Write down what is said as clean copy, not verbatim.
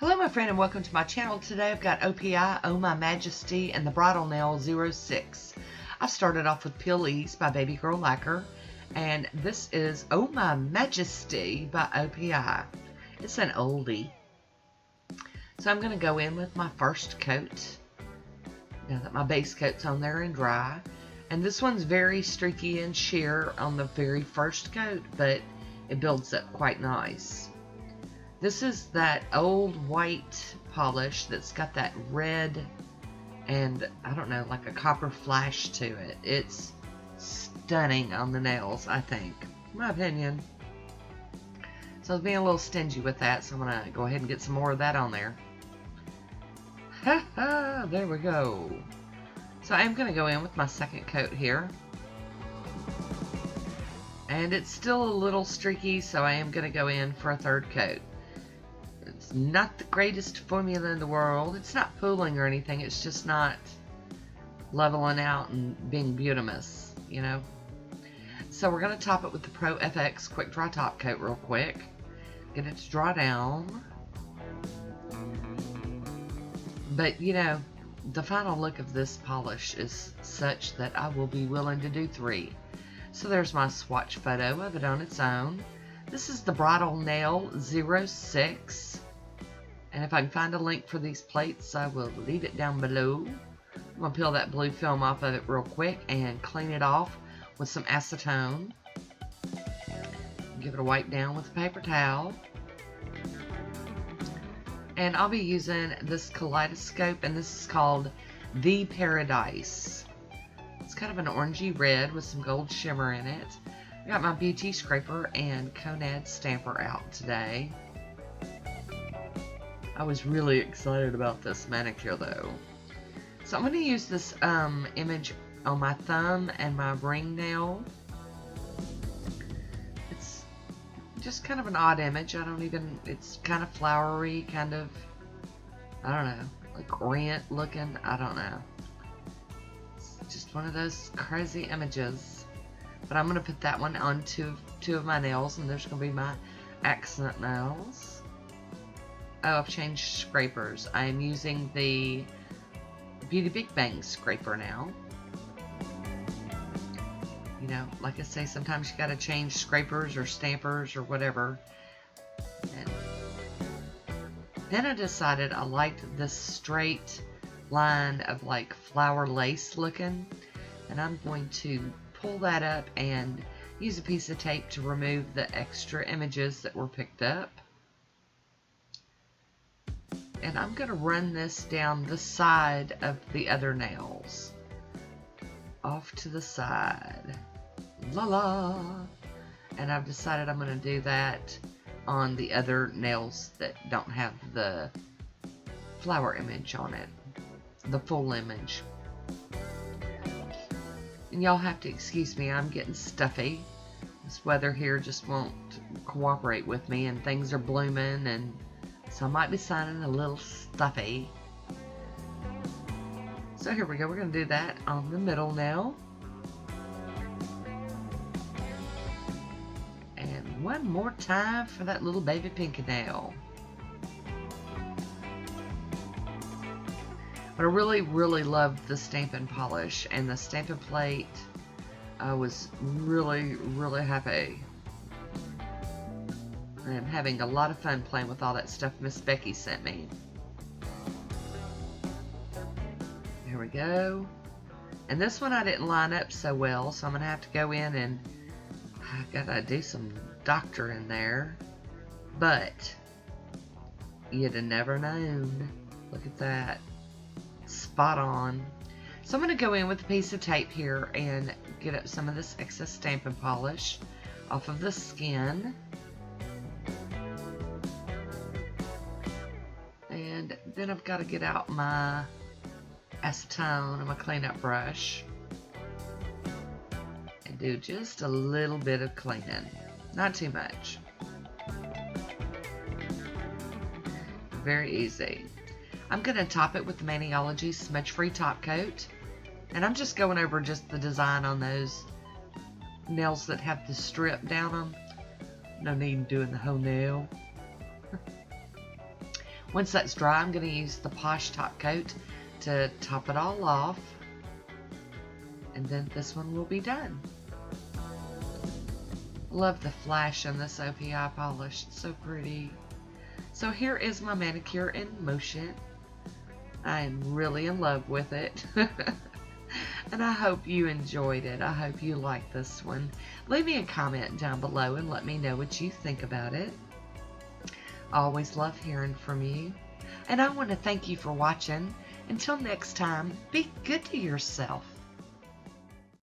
Hello my friend and welcome to my channel. Today I've got OPI, Oh My Majesty, and the Bridal Nail 06. I started off with Peel Ease by Baby Girl Lacquer, and this is Oh My Majesty by OPI. It's an oldie. So I'm going to go in with my first coat, now that my base coat's on there and dry. And this one's very streaky and sheer on the very first coat, but it builds up quite nice. This is that old white polish that's got that red and, I don't know, like a copper flash to it. It's stunning on the nails, I think. In my opinion. So I was being a little stingy with that, so I'm going to go ahead and get some more of that on there. Ha ha! There we go. So I am going to go in with my second coat here. And it's still a little streaky, so I am going to go in for a third coat. It's not the greatest formula in the world. It's not pooling or anything. It's just not leveling out and being beautimous, you know. So we're going to top it with the Pro FX Quick Dry Top Coat real quick. Get it to dry down. But, you know, the final look of this polish is such that I will be willing to do 3. So there's my swatch photo of it on its own. This is the Bridal Nail 06. And if I can find a link for these plates, I will leave it down below. I'm going to peel that blue film off of it real quick and clean it off with some acetone. Give it a wipe down with a paper towel. And I'll be using this kaleidoscope, and this is called The Paradise. It's kind of an orangey red with some gold shimmer in it. I got my beauty scraper and Conad stamper out today. I was really excited about this manicure though. So I'm going to use this image on my thumb and my ring nail. It's just kind of an odd image. It's kind of flowery, kind of, I don't know, like orient looking. I don't know. It's just one of those crazy images. But I'm going to put that one on two of my nails, and there's going to be my accent nails. Oh, I've changed scrapers. I am using the Beauty Big Bang scraper now. You know, like I say, sometimes you got to change scrapers or stampers or whatever. And then I decided I liked this straight line of like flower lace looking, and I'm going to pull that up and use a piece of tape to remove the extra images that were picked up. And I'm going to run this down the side of the other nails. Off to the side. La la! And I've decided I'm going to do that on the other nails that don't have the flower image on it. The full image. And y'all have to excuse me, I'm getting stuffy. This weather here just won't cooperate with me, and things are blooming, and so I might be sounding a little stuffy. So here we go, we're going to do that on the middle nail. And one more time for that little baby pinky nail. But I really, really loved the stamping polish and the stamping plate. I was really, really happy. I'm having a lot of fun playing with all that stuff Miss Becky sent me. There we go. And this one I didn't line up so well, so I'm going to have to go in and I gotta do some doctoring there. But you'd have never known. Look at that. Spot on. So I'm going to go in with a piece of tape here and get up some of this excess stamping polish off of the skin. And then I've got to get out my acetone and my cleanup brush and do just a little bit of cleaning. Not too much. Very easy. I'm going to top it with the Maniology Smudge Free Top Coat. And I'm just going over just the design on those nails that have the strip down them. No need in doing the whole nail. Once that's dry, I'm going to use the Poshe top coat to top it all off. And then this one will be done. Love the flash on this OPI polish. It's so pretty. So here is my manicure in motion. I am really in love with it. And I hope you enjoyed it. I hope you like this one. Leave me a comment down below and let me know what you think about it. I always love hearing from you. And I want to thank you for watching. Until next time, be good to yourself.